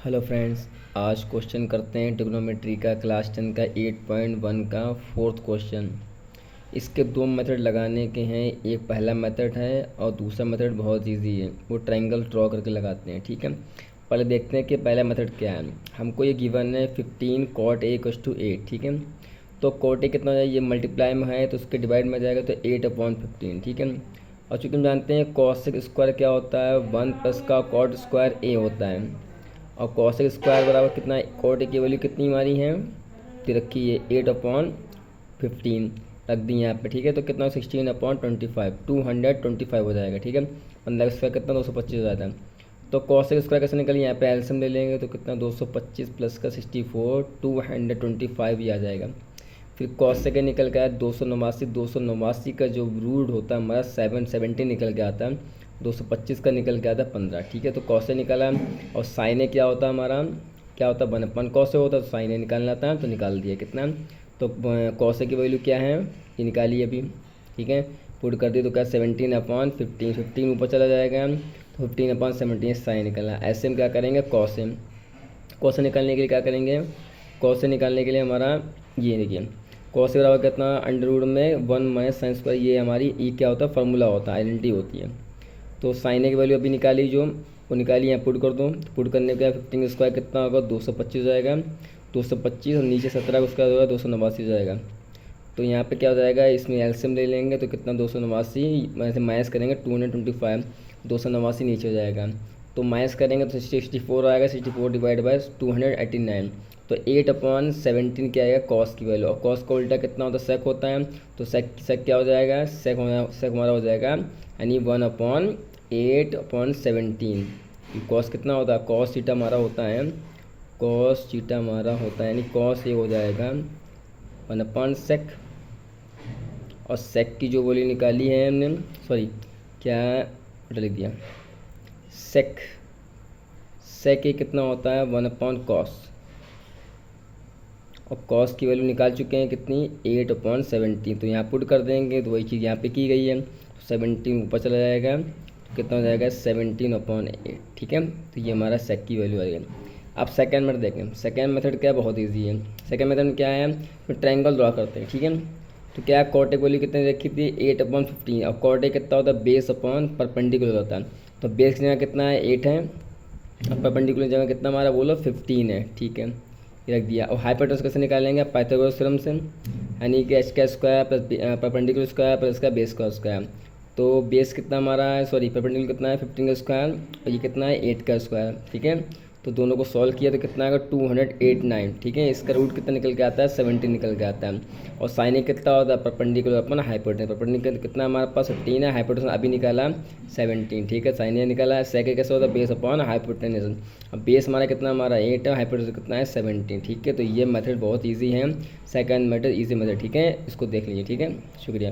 Hello friends, आज question करते हैं ट्रिग्नोमेट्री का क्लास 10 का 8.1 का फोर्थ क्वेश्चन। इसके दो मेथड लगाने के हैं। एक पहला मेथड है और दूसरा मेथड बहुत इजी है, वो ट्रायंगल ड्रॉ करके लगाते हैं। ठीक है, पहले देखते हैं कि पहला मेथड क्या है। हमको ये गिवन है 15 cot A = 8। ठीक है, तो cot A कितना हो जाएगा, ये मल्टीप्लाई में है तो उसके डिवाइड में जाएगा तो 8/15। ठीक है, और चूँकि हम जानते हैं cosec स्क्वायर क्या होता है, 1 प्लस का cot स्क्वायर A होता है। और कॉसेक स्क्वायर बराबर कितना है, कॉट की वैल्यू कितनी हमारी है, तो रखी है 8/15 रख दी यहाँ पे। ठीक है, तो कितना 16/25 225 हो जाएगा। ठीक है, 15 का स्क्वायर कितना 225 हो जाता है। तो कॉसेक स्क्वायर कैसे निकल, यहाँ पे एल्सियम ले लेंगे तो कितना 225 प्लस का 64 225 ही आ जाएगा। फिर कॉसेक निकल के आया 289 का जो रूट होता है हमारा 770 निकल के आता है। 225 का निकल के आता है 15। ठीक है, तो कॉसे निकला। और साइने क्या होता है हमारा, क्या होता है 1/, कॉसे होता है तो साइने निकालना था तो निकाल दिया कितना। तो कॉसे की वैल्यू क्या है, ये निकाली अभी। ठीक है, पुट कर दी तो क्या 17/15, 15 ऊपर चला जाएगा तो 15/17 साइन निकला। ऐसे हम क्या करेंगे, कॉसे कॉसे निकालने के लिए क्या करेंगे, कॉसे निकालने के लिए हमारा ये देखिए कॉस बराबर कितना अंडर रूट में 1 - साइन स्क्वायर, ये हमारी ई क्या होता है, फार्मूला होता है, आइडेंटिटी होती है। तो साइन की वैल्यू अभी निकाली जो वो निकाली, यहाँ पुट कर दो। पुट करने का 15 स्क्वायर कितना होगा 225 हो जाएगा। 225 और नीचे 17 उसका होगा 289 हो जाएगा। तो यहाँ पे क्या हो जाएगा, इसमें एल्सियम ले लेंगे तो कितना 289 में से माइनस करेंगे 225, 289 नीचे हो जाएगा। तो माइनस करेंगे तो 64 आएगा, 64 डिवाइड बाय 289। तो 8/17 क्या आएगा, कॉस की वैल्यू। और कॉस का उल्टा कितना होता है, सेक होता है। तो सेक क्या हो जाएगा, सेक हमारा हो जाएगा यानी 1/8/17। कॉस कितना होता है, कॉस थीटा हमारा होता है, कॉस थीटा हमारा होता है यानी कॉस ये हो जाएगा 1/sec। और सेक की जो वैल्यू निकाली है हमने, सॉरी क्या उल्टा लिख दिया, सेक सेक ये कितना होता है 1/cos। और कॉस की वैल्यू निकाल चुके हैं कितनी 8/17। तो यहाँ पुट कर देंगे तो वही चीज़ यहाँ पे की गई है। 17 ऊपर चला जाएगा तो कितना हो जाएगा 17/8। ठीक है, तो ये हमारा सेक की वैल्यू आ गई। अब सेकेंड मेथड देखें। सेकेंड मेथड क्या है, बहुत ईजी है। सेकेंड मेथड में क्या है, तो ट्रायंगल ड्रॉ करते हैं। ठीक है, तो क्या कॉट वैल्यू कितनी रखी थी 8/15। और कॉट कितना होता है, बेस अपॉन परपेंडिकुलर होता है। तो बेस की जगह कितना है 8 है, और परपेंडिकुलर जगह कितना हमारा बोलो 15 है। ठीक है, ये रख दिया। और हाइपोटेन्यूज कैसे निकालेंगे, पाइथागोरस थ्योरम से, यानी कि एच का square plus perpendicular square plus का बेस का स्क्वायर। तो बेस कितना हमारा है, सॉरी परपेंडिकुलर कितना है 15 का स्क्वायर, और ये कितना है 8 का स्क्वायर। ठीक है, तो दोनों को सॉल्व किया तो कितना आएगा 289। ठीक है, इसका रूट कितना निकल के आता है 70 निकल के आता है। और साइन कितना होता है, परपेंडिकुलर अपन हाइपोटेन्यूज, परपेंडिकुलर कितना हमारे पास 15 है, हाइपोटेन्यूज अभी निकाला 17। ठीक है, साइन निकाला है। सेक कैसे होता है, बेस अपॉन हाइपोटेन्यूज। अब बेस हमारा कितना हमारा 8 है, हाइपोटेन्यूज कितना है 17। ठीक है, तो ये मेथड बहुत ईजी है, सेकंड मेथड ईजी मेथड। ठीक है, इसको देख लीजिए। ठीक है, शुक्रिया।